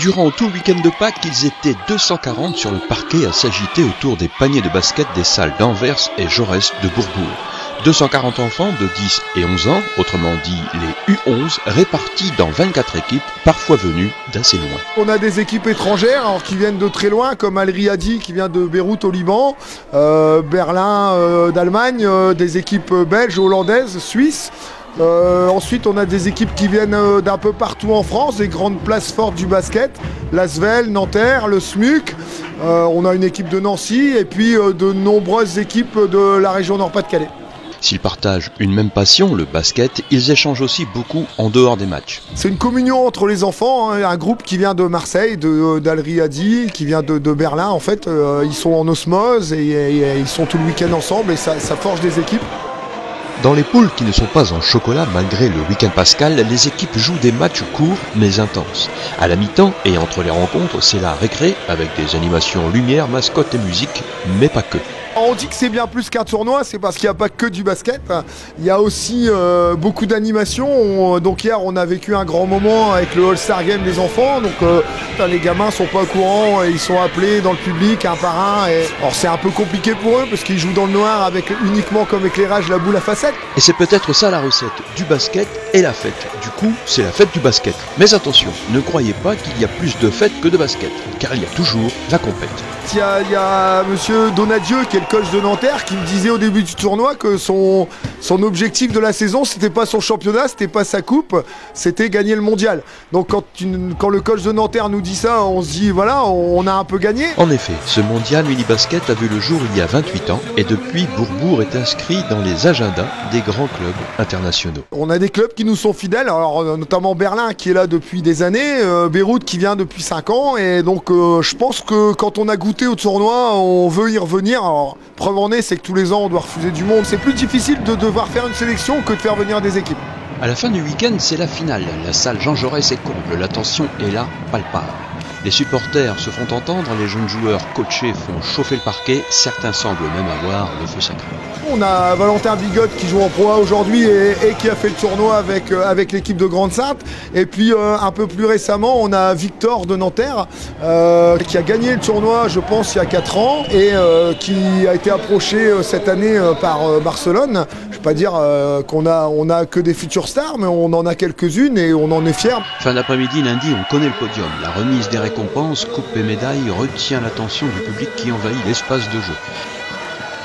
Durant tout le week-end de Pâques, ils étaient 240 sur le parquet à s'agiter autour des paniers de basket des salles d'Anvers et Jaurès de Bourbourg. 240 enfants de 10 et 11 ans, autrement dit les U11, répartis dans 24 équipes, parfois venues d'assez loin. On a des équipes étrangères alors, qui viennent de très loin, comme Al Riyadi qui vient de Beyrouth au Liban, Berlin d'Allemagne, des équipes belges, hollandaises, suisses. Ensuite, on a des équipes qui viennent d'un peu partout en France, des grandes places fortes du basket, l'Asvel, Nanterre, le SMUC. On a une équipe de Nancy et puis de nombreuses équipes de la région Nord-Pas-de-Calais. S'ils partagent une même passion, le basket, ils échangent aussi beaucoup en dehors des matchs. C'est une communion entre les enfants, hein. Un groupe qui vient de Marseille, d'Al Riyadi, qui vient de Berlin. En fait, ils sont en osmose et ils sont tout le week-end ensemble et ça forge des équipes. Dans les poules qui ne sont pas en chocolat malgré le week-end pascal, les équipes jouent des matchs courts mais intenses. À la mi-temps et entre les rencontres, c'est la récré avec des animations lumière, mascotte et musique, mais pas que. On dit que c'est bien plus qu'un tournoi, c'est parce qu'il n'y a pas que du basket. Il y a aussi beaucoup d'animations. Donc hier, on a vécu un grand moment avec le All-Star Game des enfants. Donc les gamins sont pas au courant, ils sont appelés dans le public un par un. Alors c'est un peu compliqué pour eux parce qu'ils jouent dans le noir avec uniquement comme éclairage la boule à facettes. Et c'est peut-être ça la recette du basket et la fête. Du coup, c'est la fête du basket. Mais attention, ne croyez pas qu'il y a plus de fêtes que de basket, car il y a toujours la compète. Il y a monsieur Donadieu qui est le coach de Nanterre qui me disait au début du tournoi que son objectif de la saison c'était pas son championnat, c'était pas sa coupe, c'était gagner le mondial. Donc quand le coach de Nanterre nous dit ça, on se dit voilà, on a un peu gagné. En effet, ce mondial mini-basket a vu le jour il y a 28 ans et depuis Bourbourg est inscrit dans les agendas des grands clubs internationaux. On a des clubs qui nous sont fidèles, alors notamment Berlin qui est là depuis des années, Beyrouth qui vient depuis 5 ans et donc je pense que quand on a goûté au tournoi, on veut y revenir. Alors, preuve en est, c'est que tous les ans on doit refuser du monde. C'est plus difficile de devoir faire une sélection que de faire venir des équipes. À la fin du week-end, c'est la finale. La salle Jean Jaurès est comble, la tension est là, palpable. Les supporters se font entendre, les jeunes joueurs coachés font chauffer le parquet, certains semblent même avoir le feu sacré. On a Valentin Bigotte qui joue en Pro A aujourd'hui et qui a fait le tournoi avec l'équipe de Grande-Sainte. Et puis un peu plus récemment, on a Victor de Nanterre qui a gagné le tournoi, je pense, il y a 4 ans et qui a été approché cette année par Barcelone. Je ne vais pas dire qu'on a que des futures stars, mais on en a quelques-unes et on en est fiers. Fin d'après-midi, lundi, on connaît le podium. La remise des récompenses, coupe et médailles retient l'attention du public qui envahit l'espace de jeu.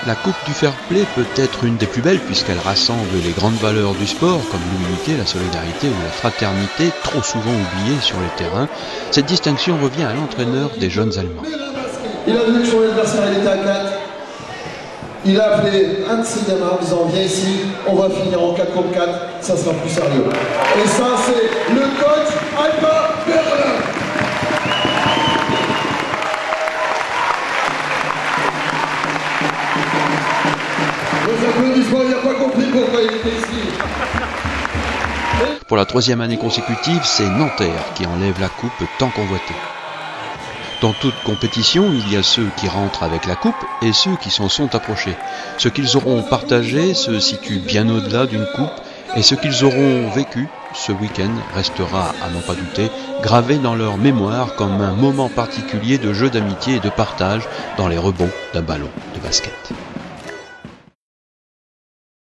La Coupe du Fair Play peut être une des plus belles puisqu'elle rassemble les grandes valeurs du sport comme l'humilité, la solidarité ou la fraternité, trop souvent oubliées sur les terrains. Cette distinction revient à l'entraîneur des jeunes Allemands. Il a vu que son adversaire était à 4. Il a appelé un de ses gamins en disant viens ici, on va finir en 4 contre 4, ça sera plus sérieux. Et ça c'est le coach Alba Berlin. Il n'a pas compris pourquoi il était ici. Pour la 3e année consécutive, c'est Nanterre qui enlève la coupe tant convoitée. Dans toute compétition, il y a ceux qui rentrent avec la coupe et ceux qui s'en sont approchés. Ce qu'ils auront partagé se situe bien au-delà d'une coupe et ce qu'ils auront vécu ce week-end restera, à n'en pas douter, gravé dans leur mémoire comme un moment particulier de jeu d'amitié et de partage dans les rebonds d'un ballon de basket.